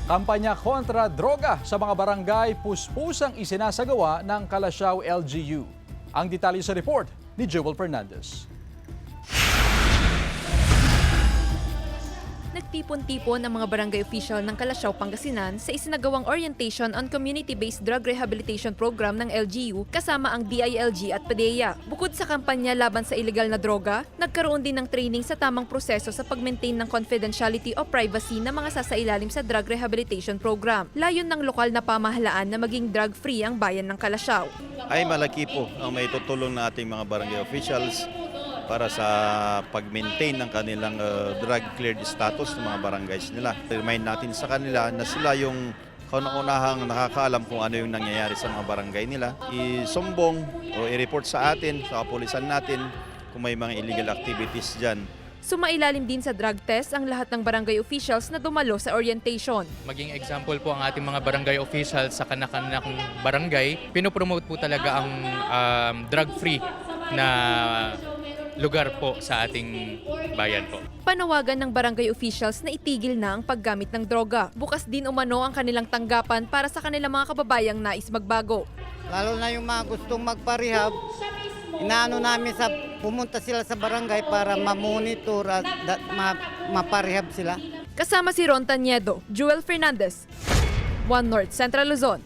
Kampanya kontra droga sa mga barangay puspusang isinasagawa ng Calasiao LGU. Ang detalye sa report ni Joel Fernandez. Nagtipon-tipon ang mga barangay official ng Calasiao, Pangasinan sa isinagawang orientation on community-based drug rehabilitation program ng LGU kasama ang DILG at PDEA. Bukod sa kampanya laban sa ilegal na droga, nagkaroon din ng training sa tamang proseso sa pag-maintain ng confidentiality o privacy ng mga sasailalim sa drug rehabilitation program. Layon ng lokal na pamahalaan na maging drug-free ang bayan ng Calasiao. Ay malaki po ang may tutulong na ating mga barangay officials para sa pag-maintain ng kanilang drug-cleared status ng mga barangays nila. Remind natin sa kanila na sila yung kauna-unahang nakakaalam kung ano yung nangyayari sa mga barangay nila. Isumbong o i-report sa atin, sa kapulisan natin kung may mga illegal activities dyan. Sumailalim din sa drug test ang lahat ng barangay officials na dumalo sa orientation. Maging example po ang ating mga barangay officials sa kanilang barangay. Pinopromote po talaga ang drug-free na lugar po sa ating bayan po. Panawagan ng barangay officials na itigil na ang paggamit ng droga. Bukas din umano ang kanilang tanggapan para sa kanilang mga kababayang nais magbago. Lalo na yung mga gustong magparehab, inaano namin sa pumunta sila sa barangay para ma-monitor at maparehab sila. Kasama si Ron Taniedo, Joel Fernandez, One North Central Luzon.